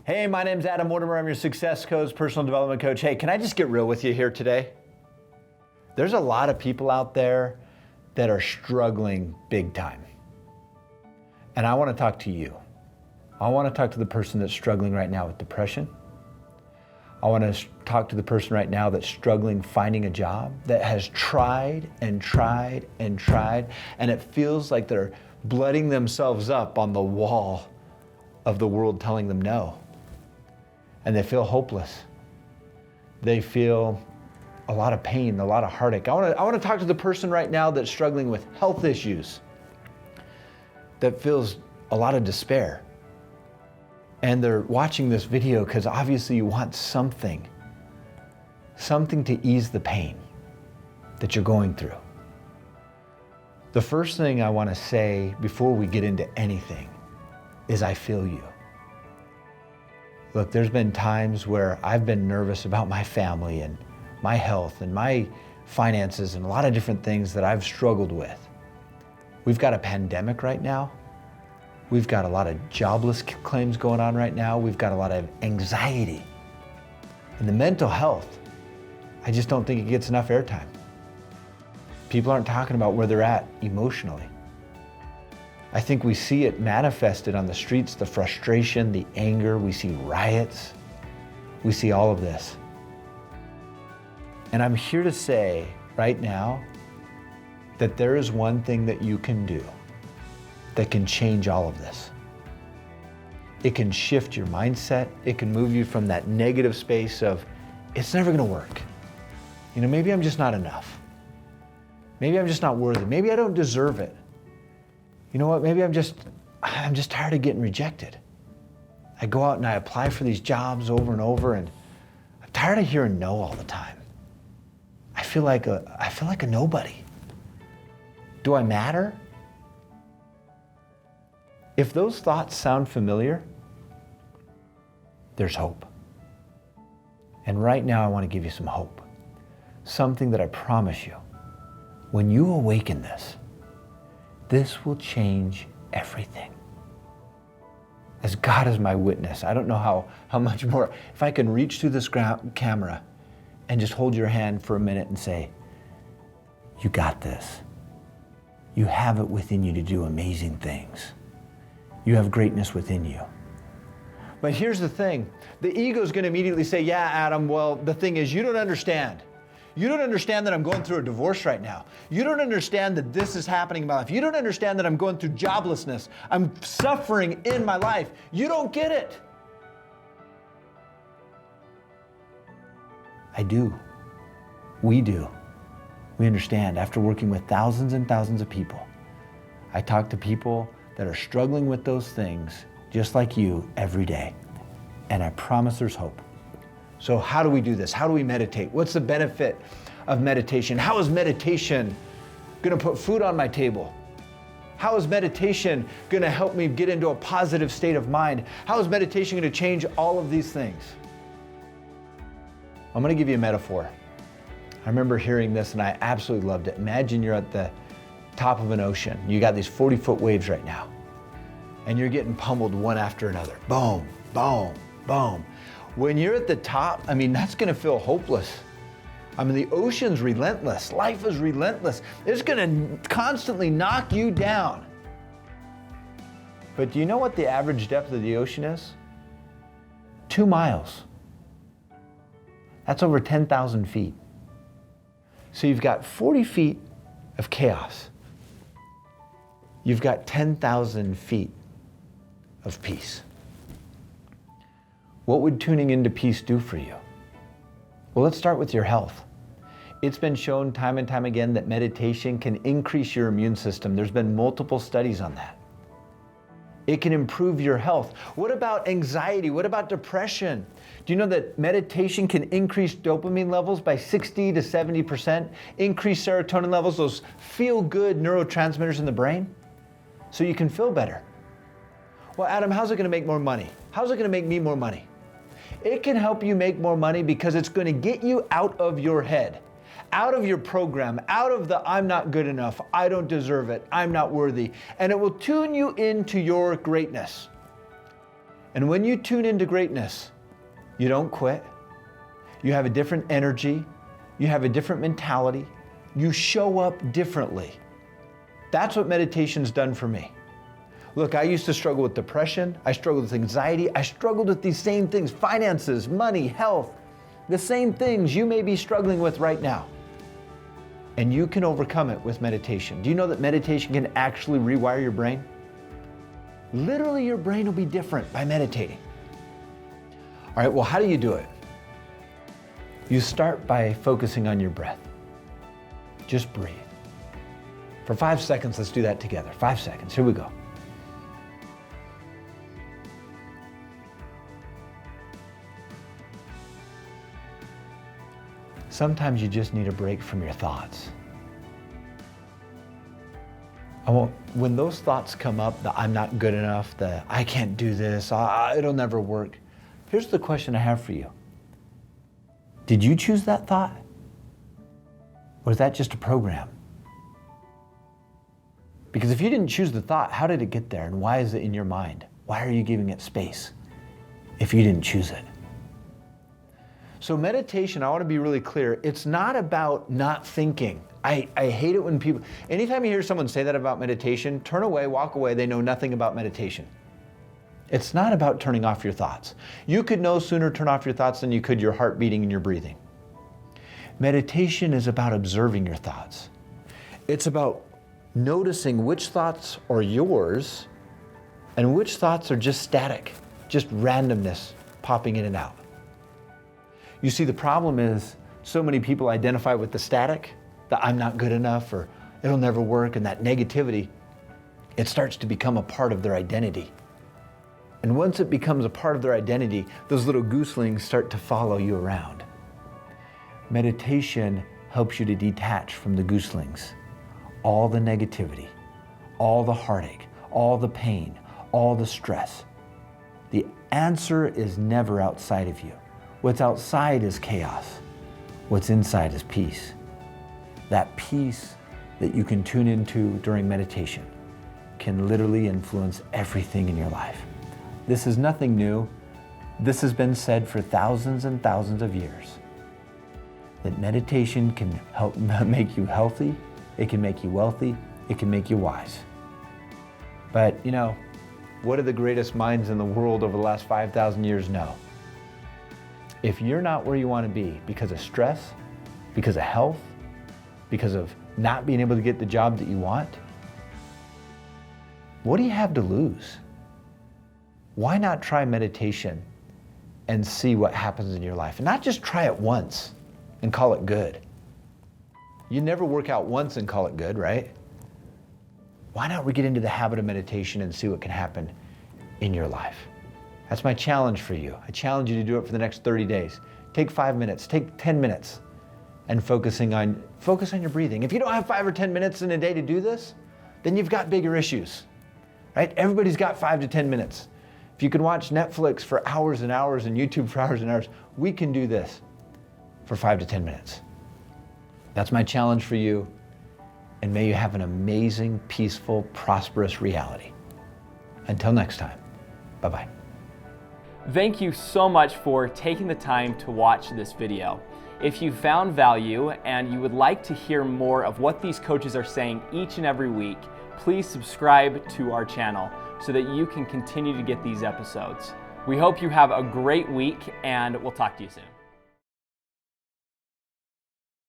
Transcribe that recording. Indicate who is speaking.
Speaker 1: Hey, my name's Adam Mortimer. I'm your success coach, personal development coach. Hey, can I just get real with you here today? There's a lot of people out there that are struggling big time. And I want to talk to you. I want to talk to the person that's struggling right now with depression. I want to talk to the person right now that's struggling finding a job, that has tried and tried and tried, and it feels like they're blooding themselves up on the wall of the world telling them no. And they feel hopeless. They feel a lot of pain, a lot of heartache. I want to talk to the person right now that's struggling with health issues, that feels a lot of despair. And they're watching this video because obviously you want something to ease the pain that you're going through. The first thing I want to say before we get into anything is I feel you. Look, there's been times where I've been nervous about my family and my health and my finances and a lot of different things that I've struggled with. We've got a pandemic right now. We've got a lot of jobless claims going on right now. We've got a lot of anxiety. And the mental health, I just don't think it gets enough airtime. People aren't talking about where they're at emotionally. I think we see it manifested on the streets, the frustration, the anger. We see riots. We see all of this. And I'm here to say right now that there is one thing that you can do that can change all of this. It can shift your mindset. It can move you from that negative space of, it's never gonna work. You know, maybe I'm just not enough. Maybe I'm just not worthy. Maybe I don't deserve it. You know what, maybe I'm just tired of getting rejected. I go out and I apply for these jobs over and over, and I'm tired of hearing no all the time. I feel like a nobody. Do I matter? If those thoughts sound familiar, there's hope. And right now I want to give you some hope. Something that I promise you, when you awaken this will change everything. As God is my witness, I don't know how much more, if I can reach through this camera and just hold your hand for a minute and say, you got this. You have it within you to do amazing things. You have greatness within you. But here's the thing. The ego is going to immediately say, yeah, Adam, well, the thing is, you don't understand. You don't understand that I'm going through a divorce right now. You don't understand that this is happening in my life. You don't understand that I'm going through joblessness. I'm suffering in my life. You don't get it. I do. We do. We understand. After working with thousands and thousands of people, I talk to people that are struggling with those things just like you every day. And I promise there's hope. So how do we do this? How do we meditate? What's the benefit of meditation? How is meditation going to put food on my table? How is meditation going to help me get into a positive state of mind? How is meditation going to change all of these things? I'm going to give you a metaphor. I remember hearing this and I absolutely loved it. Imagine you're at the top of an ocean. You got these 40-foot waves right now, and you're getting pummeled one after another. Boom, boom, boom. When you're at the top, I mean, that's gonna feel hopeless. I mean, the ocean's relentless. Life is relentless. It's gonna constantly knock you down. But do you know what the average depth of the ocean is? 2 miles. That's over 10,000 feet. So you've got 40 feet of chaos. You've got 10,000 feet of peace. What would tuning into peace do for you? Well, let's start with your health. It's been shown time and time again that meditation can increase your immune system. There's been multiple studies on that. It can improve your health. What about anxiety? What about depression? Do you know that meditation can increase dopamine levels by 60 to 70%, increase serotonin levels, those feel-good neurotransmitters in the brain, so you can feel better? Well, Adam, how's it going to make more money? How's it going to make me more money? It can help you make more money because it's going to get you out of your head, out of your program, out of the I'm not good enough, I don't deserve it, I'm not worthy, and it will tune you into your greatness. And when you tune into greatness, you don't quit. You have a different energy. You have a different mentality. You show up differently. That's what meditation's done for me. Look, I used to struggle with depression. I struggled with anxiety. I struggled with these same things, finances, money, health, the same things you may be struggling with right now. And you can overcome it with meditation. Do you know that meditation can actually rewire your brain? Literally, your brain will be different by meditating. All right, well, how do you do it? You start by focusing on your breath. Just breathe. For 5 seconds, let's do that together. 5 seconds, here we go. Sometimes you just need a break from your thoughts. When those thoughts come up, the I'm not good enough, the I can't do this, it'll never work. Here's the question I have for you. Did you choose that thought? Or is that just a program? Because if you didn't choose the thought, how did it get there and why is it in your mind? Why are you giving it space if you didn't choose it? So meditation, I want to be really clear, it's not about not thinking. I hate it when people, anytime you hear someone say that about meditation, turn away, walk away, they know nothing about meditation. It's not about turning off your thoughts. You could no sooner turn off your thoughts than you could your heart beating and your breathing. Meditation is about observing your thoughts. It's about noticing which thoughts are yours and which thoughts are just static, just randomness popping in and out. You see, the problem is so many people identify with the static, that I'm not good enough or it'll never work, and that negativity, it starts to become a part of their identity. And once it becomes a part of their identity, those little gooselings start to follow you around. Meditation helps you to detach from the gooselings, all the negativity, all the heartache, all the pain, all the stress. The answer is never outside of you. What's outside is chaos. What's inside is peace. That peace that you can tune into during meditation can literally influence everything in your life. This is nothing new. This has been said for thousands and thousands of years. That meditation can help make you healthy, it can make you wealthy, it can make you wise. But you know, what do the greatest minds in the world over the last 5,000 years know? If you're not where you want to be because of stress, because of health, because of not being able to get the job that you want, what do you have to lose? Why not try meditation and see what happens in your life? And not just try it once and call it good. You never work out once and call it good, right? Why not we get into the habit of meditation and see what can happen in your life? That's my challenge for you. I challenge you to do it for the next 30 days. Take 5 minutes, take 10 minutes, and focus on your breathing. If you don't have 5 or 10 minutes in a day to do this, then you've got bigger issues, right? Everybody's got 5 to 10 minutes. If you can watch Netflix for hours and hours and YouTube for hours and hours, we can do this for 5 to 10 minutes. That's my challenge for you, and may you have an amazing, peaceful, prosperous reality. Until next time, bye-bye.
Speaker 2: Thank you so much for taking the time to watch this video. If you found value and you would like to hear more of what these coaches are saying each and every week, please subscribe to our channel so that you can continue to get these episodes. We hope you have a great week, and we'll talk to you soon.